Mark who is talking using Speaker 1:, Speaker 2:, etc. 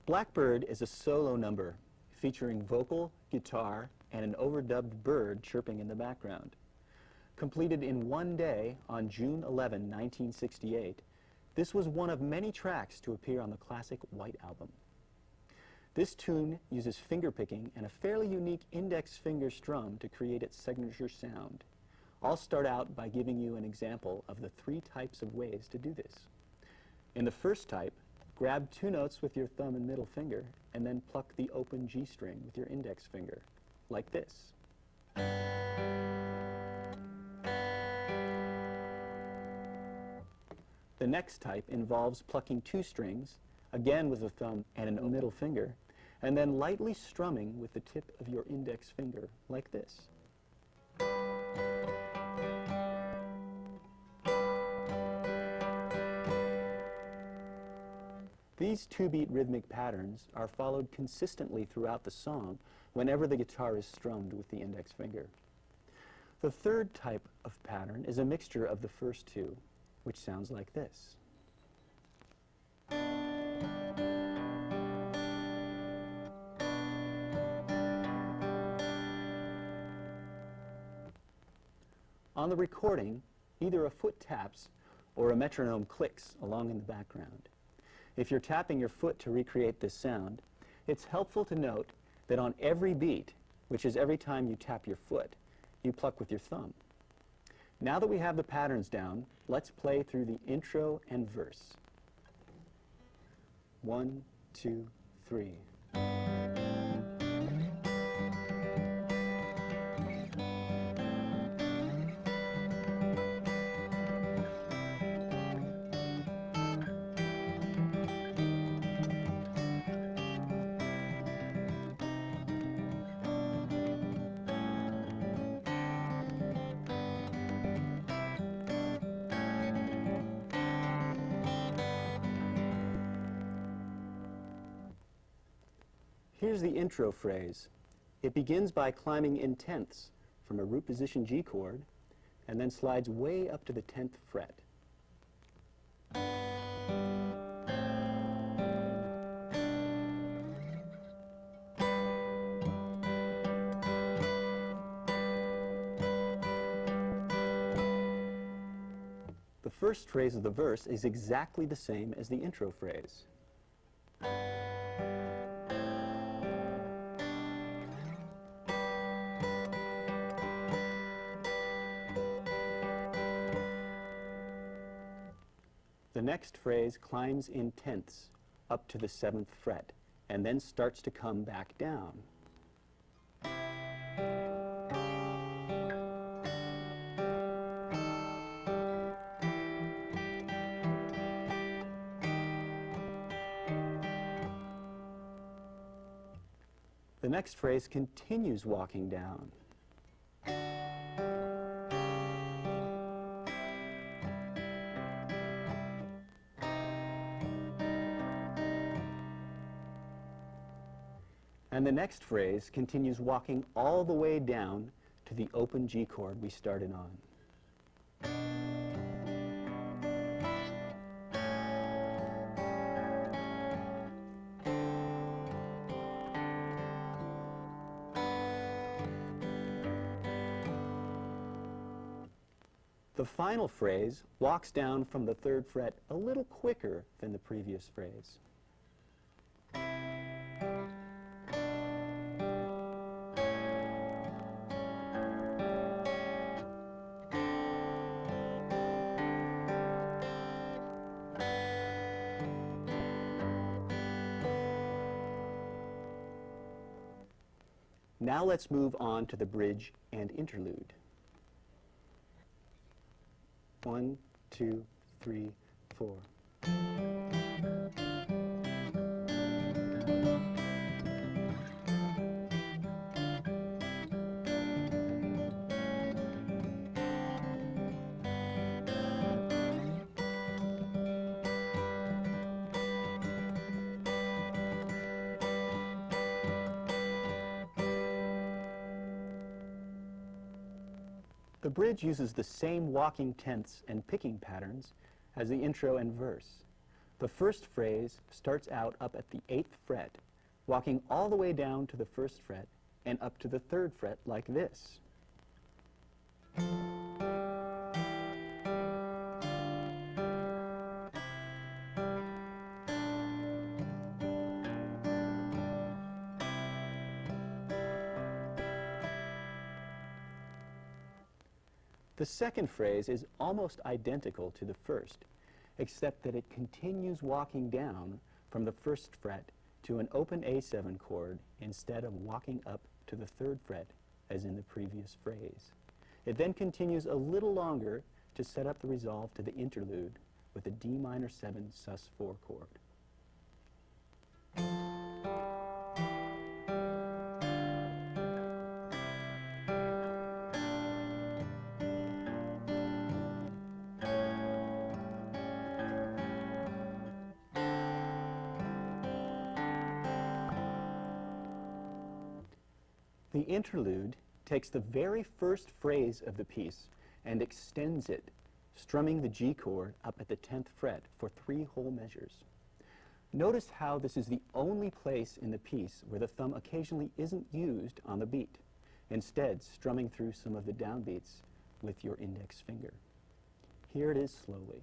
Speaker 1: Blackbird is a solo number featuring vocal, guitar, and an overdubbed bird chirping in the background. Completed in one day on June 11, 1968, this was one of many tracks to appear on the classic White Album. This tune uses fingerpicking and a fairly unique index finger strum to create its signature sound. I'll start out by giving you an example of the 3 types of ways to do this. In the first type, grab 2 notes with your thumb and middle finger and then pluck the open G string with your index finger, like this. The next type involves plucking 2 strings, again with a thumb and a middle finger, and then lightly strumming with the tip of your index finger, like this. These 2-beat rhythmic patterns are followed consistently throughout the song whenever the guitar is strummed with the index finger. The third type of pattern is a mixture of the first 2, which sounds like this. On the recording, either a foot taps or a metronome clicks along in the background. If you're tapping your foot to recreate this sound, it's helpful to note that on every beat, which is every time you tap your foot, you pluck with your thumb. Now that we have the patterns down, let's play through the intro and verse. 1, 2, 3. Here's the intro phrase. It begins by climbing in tenths from a root position G chord and then slides way up to the 10th fret. The first phrase of the verse is exactly the same as the intro phrase. The next phrase climbs in tenths up to the 7th fret and then starts to come back down. The next phrase continues walking down. And the next phrase continues walking all the way down to the open G chord we started on. The final phrase walks down from the 3rd fret a little quicker than the previous phrase. Now let's move on to the bridge and interlude. 1, 2, 3, 4. The bridge uses the same walking tenths and picking patterns as the intro and verse, The first phrase starts out up at the 8th fret, walking all the way down to the 1st fret and up to the 3rd fret like this. The second phrase is almost identical to the first, except that it continues walking down from the 1st fret to an open A7 chord instead of walking up to the 3rd fret as in the previous phrase. It then continues a little longer to set up the resolve to the interlude with a D minor 7 sus4 chord. The interlude takes the very first phrase of the piece and extends it, strumming the G chord up at the 10th fret for 3 whole measures. Notice how this is the only place in the piece where the thumb occasionally isn't used on the beat, instead strumming through some of the downbeats with your index finger. Here it is slowly.